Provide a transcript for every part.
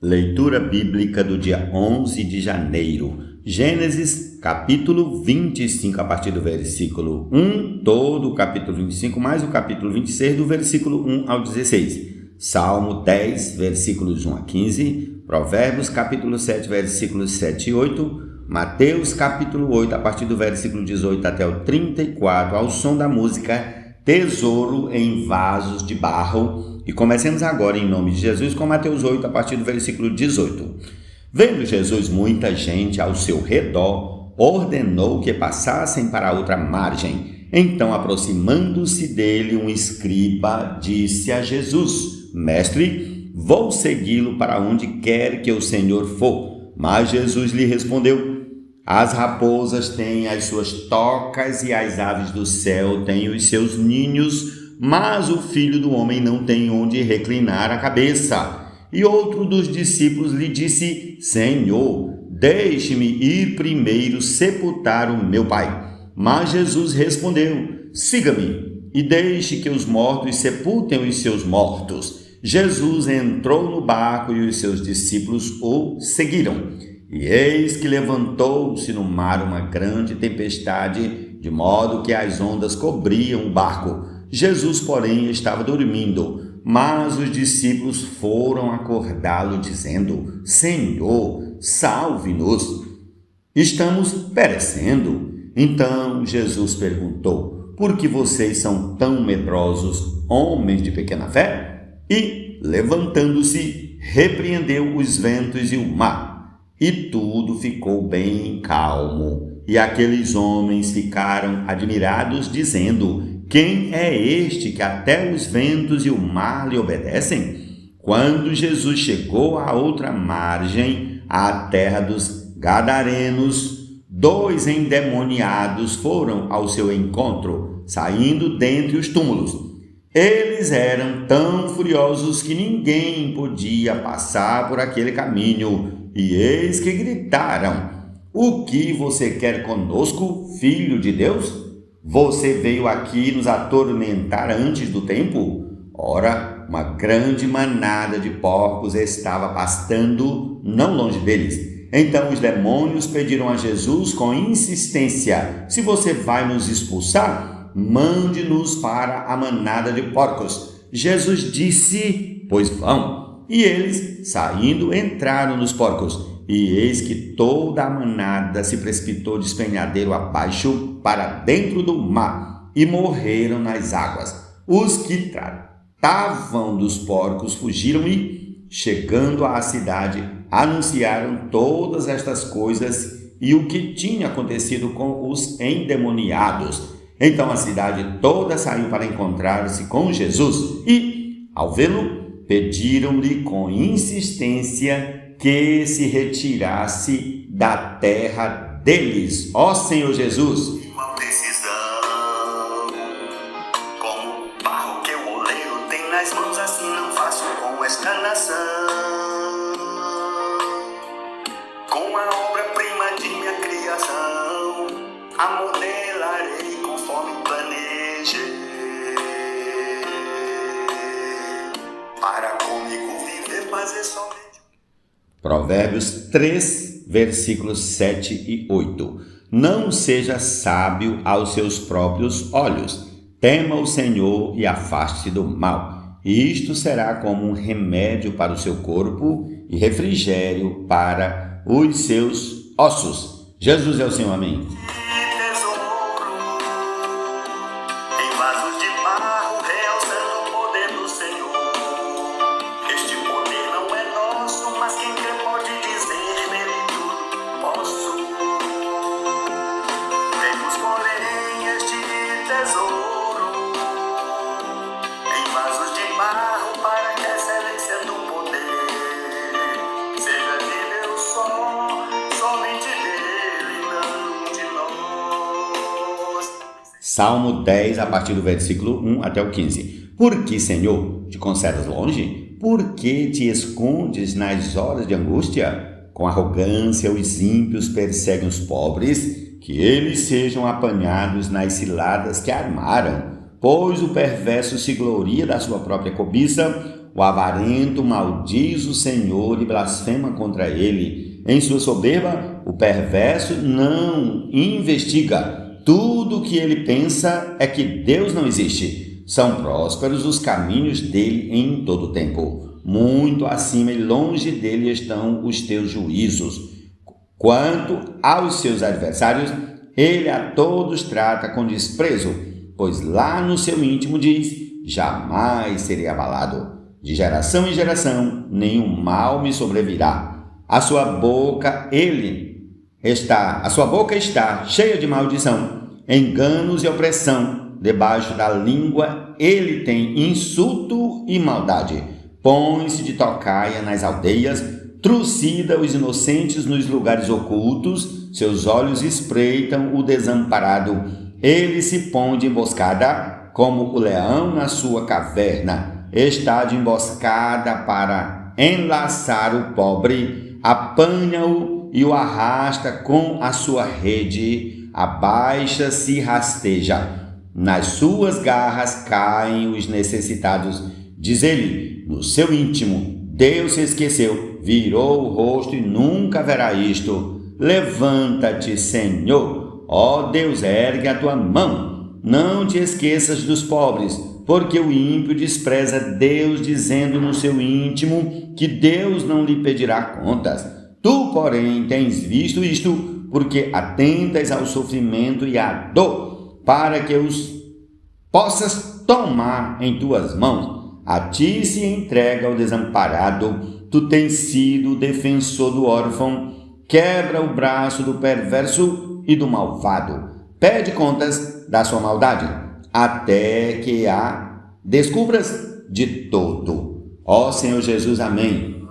Leitura bíblica do dia 11 de janeiro. Gênesis, capítulo 25, a partir do versículo 1, todo o capítulo 25, mais o capítulo 26, do versículo 1 ao 16. Salmo 10, versículos 1 a 15. Provérbios, capítulo 7, versículos 7 e 8. Mateus, capítulo 8, a partir do versículo 18 até o 34, ao som da música Tesouro em Vasos de Barro. E comecemos agora, em nome de Jesus, com Mateus 8, a partir do versículo 18. Vendo Jesus muita gente ao seu redor, ordenou que passassem para a outra margem. Então, aproximando-se dele, um escriba disse a Jesus: Mestre, vou segui-lo para onde quer que o Senhor for. Mas Jesus lhe respondeu: As raposas têm as suas tocas e as aves do céu têm os seus ninhos, mas o Filho do Homem não tem onde reclinar a cabeça. E outro dos discípulos lhe disse: Senhor, deixe-me ir primeiro sepultar o meu pai. Mas Jesus respondeu: Siga-me e deixe que os mortos sepultem os seus mortos. Jesus entrou no barco e os seus discípulos o seguiram. E eis que levantou-se no mar uma grande tempestade, de modo que as ondas cobriam o barco. Jesus, porém, estava dormindo, mas os discípulos foram acordá-lo, dizendo: Senhor, salve-nos, estamos perecendo. Então Jesus perguntou: Por que vocês são tão medrosos, homens de pequena fé? E, levantando-se, repreendeu os ventos e o mar, e tudo ficou bem calmo. E aqueles homens ficaram admirados, dizendo: Quem é este que até os ventos e o mar lhe obedecem? Quando Jesus chegou à outra margem, à terra dos Gadarenos, 2 endemoniados foram ao seu encontro, saindo dentre os túmulos. Eles eram tão furiosos que ninguém podia passar por aquele caminho, e eis que gritaram: O que você quer conosco, Filho de Deus? Você veio aqui nos atormentar antes do tempo? Ora, uma grande manada de porcos estava pastando não longe deles. Então os demônios pediram a Jesus com insistência: Se você vai nos expulsar, mande-nos para a manada de porcos. Jesus disse: Pois vão. E eles, saindo, entraram nos porcos. E eis que toda a manada se precipitou despenhadeiro abaixo para dentro do mar e morreram nas águas. Os que tratavam dos porcos fugiram e, chegando à cidade, anunciaram todas estas coisas e o que tinha acontecido com os endemoniados. Então a cidade toda saiu para encontrar-se com Jesus e, ao vê-lo, pediram-lhe com insistência que se retirasse da terra deles. Ó Senhor Jesus! Uma decisão, como o barro que o oleiro tem nas mãos, assim não faço com esta nação. Com a obra-prima de minha criação, a modelarei conforme planejei. Para comigo viver, fazer somente. Provérbios 3, versículos 7 e 8. Não seja sábio aos seus próprios olhos. Tema o Senhor e afaste-se do mal. Isto será como um remédio para o seu corpo e refrigério para os seus ossos. Jesus é o Senhor, amém. Salmo 10, a partir do versículo 1 até o 15. Por que, Senhor, te conservas longe? Por que te escondes nas horas de angústia? Com arrogância os ímpios perseguem os pobres, que eles sejam apanhados nas ciladas que armaram. Pois o perverso se gloria da sua própria cobiça, O avarento maldiz o Senhor e blasfema contra ele. Em sua soberba, o perverso não investiga. Tudo o que ele pensa é que Deus não existe. São prósperos os caminhos dele em todo o tempo. Muito acima e longe dele estão os teus juízos. Quanto aos seus adversários, ele a todos trata com desprezo, pois lá no seu íntimo diz: jamais serei abalado. De geração em geração, nenhum mal me sobrevirá. A sua boca está cheia de maldição, enganos e opressão. Debaixo da língua ele tem insulto e maldade. Põe-se de tocaia nas aldeias, trucida os inocentes nos lugares ocultos. Seus olhos espreitam o desamparado. Ele se põe de emboscada como o leão na sua caverna. Está de emboscada para enlaçar o pobre. Apanha-o e o arrasta com a sua rede. Abaixa-se e rasteja. Nas suas garras caem os necessitados. Diz ele no seu íntimo: Deus se esqueceu, virou o rosto e nunca verá isto. Levanta-te, Senhor, ó Deus, ergue a tua mão. Não te esqueças dos pobres, porque o ímpio despreza Deus, dizendo no seu íntimo que Deus não lhe pedirá contas. Tu, porém, tens visto isto, porque atentas ao sofrimento e à dor, para que os possas tomar em tuas mãos. A ti se entrega o desamparado. Tu tens sido o defensor do órfão. Quebra o braço do perverso e do malvado. Pede contas da sua maldade, até que a descubras de todo. Ó Senhor Jesus, amém.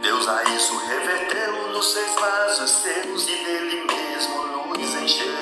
Deus a isso reverteu nos 6 vasos seus e dele mesmo nos encheu.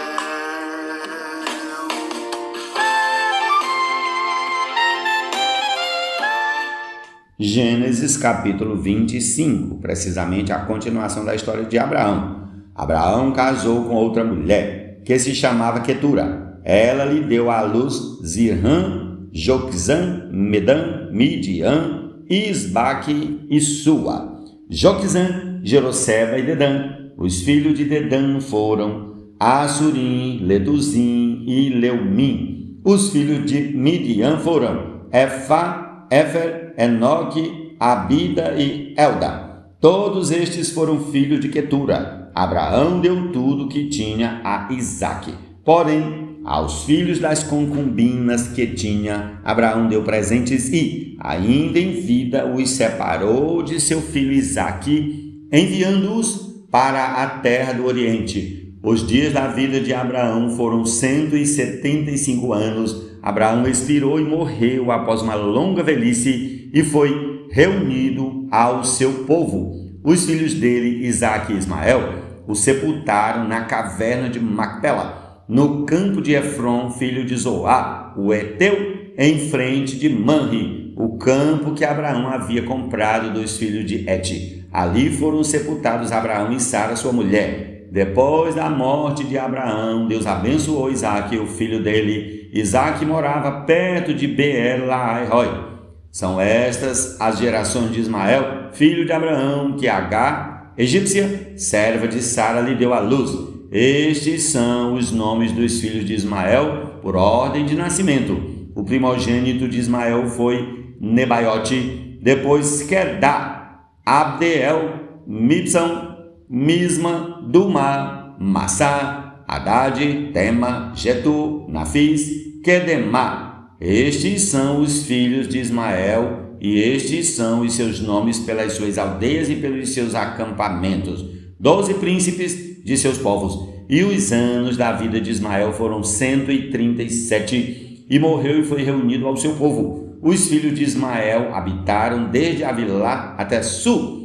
Gênesis capítulo 25, precisamente a continuação da história de Abraão. Abraão casou com outra mulher, que se chamava Quetura. Ela lhe deu à luz Zirrã, Joquizã, Medã, Midian, Isbaque e Sua. Joquizã gerou Seba e Dedã. Os filhos de Dedã foram Assurim, Leduzim e Leumim. Os filhos de Midian foram Efá, Éfer, Enoque, Abida e Elda. Todos estes foram filhos de Quetura. Abraão deu tudo que tinha a Isaque. Porém, aos filhos das concubinas que tinha, Abraão deu presentes e, ainda em vida, os separou de seu filho Isaque, enviando-os para a terra do Oriente. Os dias da vida de Abraão foram 175 anos. Abraão expirou e morreu após uma longa velhice e foi reunido ao seu povo. Os filhos dele, Isaque e Ismael, o sepultaram na caverna de Macpela, no campo de Efron, filho de Zoá, o Eteu, em frente de Manre, o campo que Abraão havia comprado dos filhos de Et. Ali foram sepultados Abraão e Sara, sua mulher. Depois da morte de Abraão, Deus abençoou Isaque, o filho dele. Isaque morava perto de Beer-lahai-roi. São estas as gerações de Ismael, filho de Abraão, que Agar, egípcia, serva de Sara, lhe deu à luz. Estes são os nomes dos filhos de Ismael, por ordem de nascimento. O primogênito de Ismael foi Nebaiote, depois Kedá, Abdeel, Mibsam, Misma, Dumá, Massá, Haddad, Tema, Getu, Nafis, Quedemá. Estes são os filhos de Ismael, e estes são os seus nomes pelas suas aldeias e pelos seus acampamentos, 12 príncipes de seus povos. E os anos da vida de Ismael foram 137, e morreu e foi reunido ao seu povo. Os filhos de Ismael habitaram desde Avilá até Sul,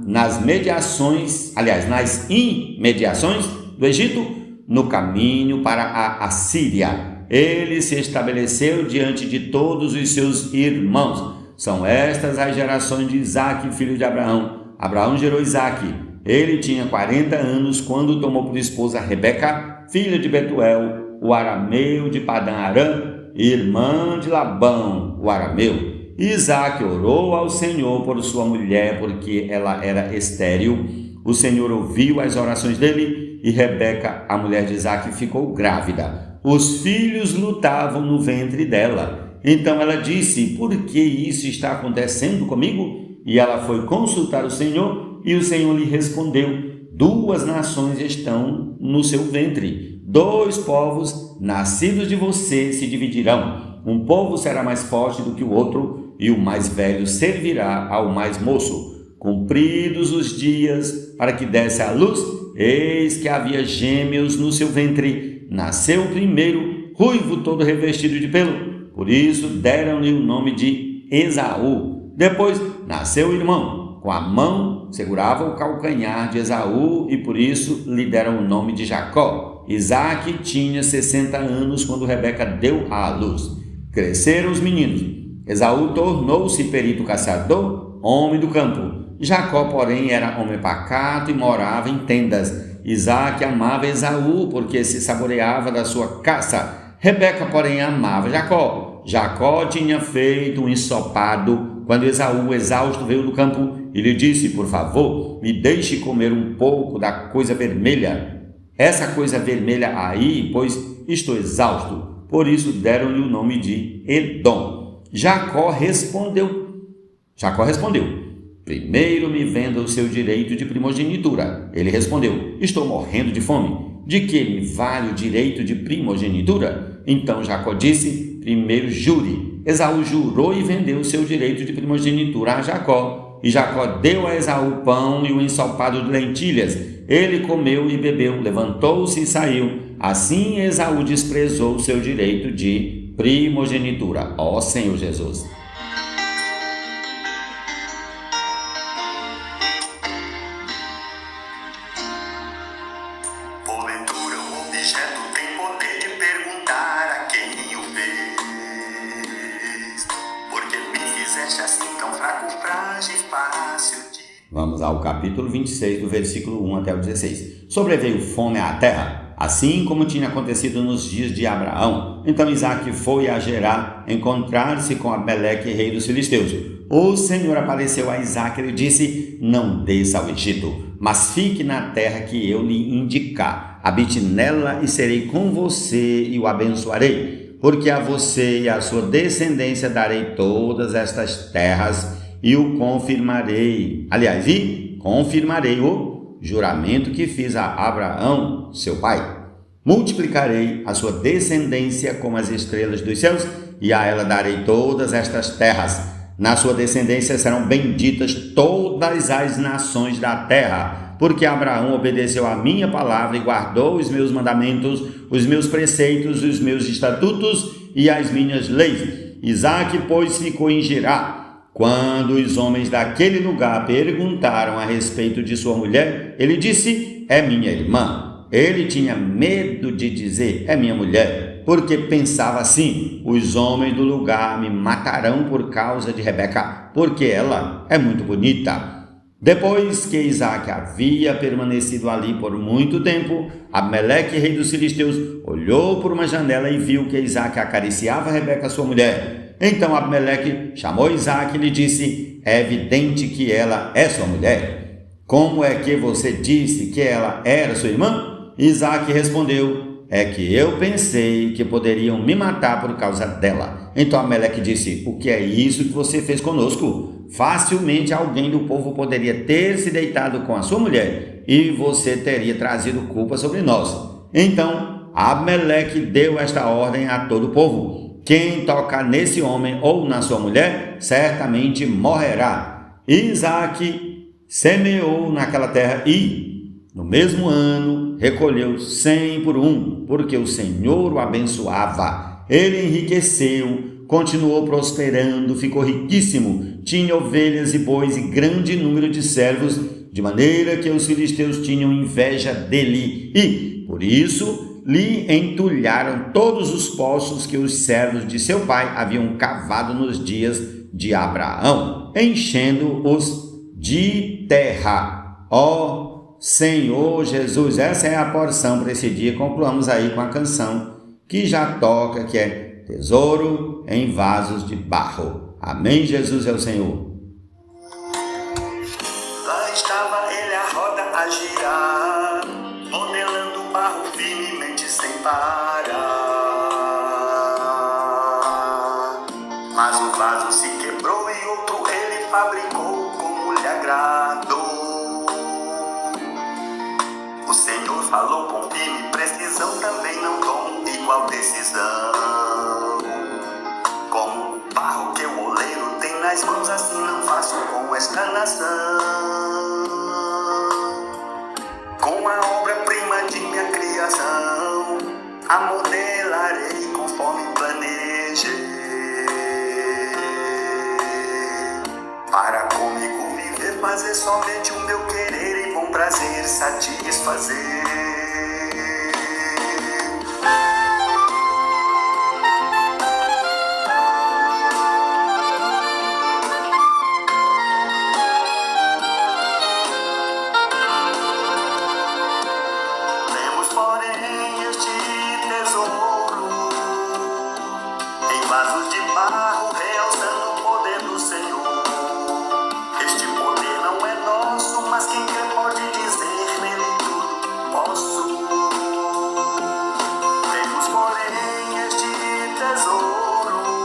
nas imediações do Egito, no caminho para a Assíria. Ele se estabeleceu diante de todos os seus irmãos. São estas as gerações de Isaque, filho de Abraão. Abraão gerou Isaque. Ele tinha 40 anos quando tomou por esposa Rebeca, filha de Betuel, o arameu de Padã Arã, irmã de Labão, o arameu. Isaque orou ao Senhor por sua mulher, porque ela era estéril. O Senhor ouviu as orações dele e Rebeca, a mulher de Isaque, ficou grávida. Os filhos lutavam no ventre dela. Então ela disse: por que isso está acontecendo comigo? E ela foi consultar o Senhor, e o Senhor lhe respondeu: 2 nações estão no seu ventre, 2 povos nascidos de você se dividirão. Um povo será mais forte do que o outro, e o mais velho servirá ao mais moço. Cumpridos os dias para que desse à luz, eis que havia gêmeos no seu ventre. Nasceu o primeiro, ruivo todo revestido de pelo. Por isso deram-lhe o nome de Esaú. Depois nasceu o irmão, com a mão segurava o calcanhar de Esaú, e por isso lhe deram o nome de Jacó. Isaque tinha 60 anos quando Rebeca deu à luz. Cresceram os meninos. Esaú tornou-se perito caçador, homem do campo. Jacó, porém, era homem pacato e morava em tendas. Isaque amava Esaú, porque se saboreava da sua caça. Rebeca, porém, amava Jacó. Jacó tinha feito um ensopado quando Esaú, exausto, veio do campo e lhe disse: por favor, me deixe comer um pouco da coisa vermelha. Essa coisa vermelha aí, pois estou exausto. Por isso deram-lhe o nome de Edom. Jacó respondeu: primeiro me venda o seu direito de primogenitura. Ele respondeu: estou morrendo de fome. De que me vale o direito de primogenitura? Então Jacó disse: primeiro jure. Esaú jurou e vendeu o seu direito de primogenitura a Jacó. E Jacó deu a Esaú pão e o ensopado de lentilhas. Ele comeu e bebeu, levantou-se e saiu. Assim Esaú desprezou o seu direito de primogenitura. Ó Senhor Jesus! Porventura o objeto tem poder de perguntar a quem o fez. Porque me fizeste assim tão fraco, frágil e fácil de... Vamos ao capítulo 26, do versículo 1 até o 16. Sobreveio fome à terra, assim como tinha acontecido nos dias de Abraão. Então Isaque foi a Gerar encontrar-se com Abimeleque, rei dos filisteus. O Senhor apareceu a Isaque e lhe disse: não desça ao Egito, mas fique na terra que eu lhe indicar. Habite nela e serei com você e o abençoarei. Porque a você e à sua descendência darei todas estas terras e o confirmarei. Aliás, confirmarei o juramento que fiz a Abraão, seu pai. Multiplicarei a sua descendência como as estrelas dos céus, e a ela darei todas estas terras. Na sua descendência serão benditas todas as nações da terra, porque Abraão obedeceu a minha palavra e guardou os meus mandamentos, os meus preceitos, os meus estatutos e as minhas leis. Isaque, pois, ficou em Gerar. Quando os homens daquele lugar perguntaram a respeito de sua mulher, ele disse: é minha irmã. Ele tinha medo de dizer: é minha mulher, porque pensava assim: os homens do lugar me matarão por causa de Rebeca, porque ela é muito bonita. Depois que Isaque havia permanecido ali por muito tempo, Abimeleque, rei dos filisteus, olhou por uma janela e viu que Isaque acariciava Rebeca, sua mulher. Então Abimeleque chamou Isaque e lhe disse: é evidente que ela é sua mulher. Como é que você disse que ela era sua irmã? Isaque respondeu: é que eu pensei que poderiam me matar por causa dela. Então Abimeleque disse: o que é isso que você fez conosco? Facilmente alguém do povo poderia ter se deitado com a sua mulher e você teria trazido culpa sobre nós. Então Abimeleque deu esta ordem a todo o povo: quem tocar nesse homem ou na sua mulher, certamente morrerá. Isaque semeou naquela terra e, no mesmo ano, recolheu 100 por um, porque o Senhor o abençoava. Ele enriqueceu, continuou prosperando, ficou riquíssimo, tinha ovelhas e bois e grande número de servos, de maneira que os filisteus tinham inveja dele e, por isso, lhe entulharam todos os poços que os servos de seu pai haviam cavado nos dias de Abraão, enchendo-os de terra. Ó Senhor Jesus, essa é a porção para esse dia. Concluamos aí com a canção que já toca, que é tesouro em vasos de barro. Amém? Jesus é o Senhor. Lá estava ele a roda a girar, modelando o barro firmemente sem parar. Mas o vaso se quebrou e outro ele fabricou como lhe agradou. O Senhor falou com firme precisão, também não tomo igual decisão. Como o barro que o oleiro tem nas mãos, assim não faço com esta nação. Com a obra-prima de minha criação, a modelarei conforme planejei. Para comigo viver, fazer somente o meu querer e bom prazer satisfazer. Temos, porém, este tesouro em vasos de barro, realçando o poder do Senhor. Este poder não é nosso, mas quem quer pode dizer nele tudo posso. Temos, porém, este tesouro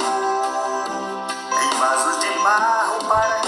em vasos de barro para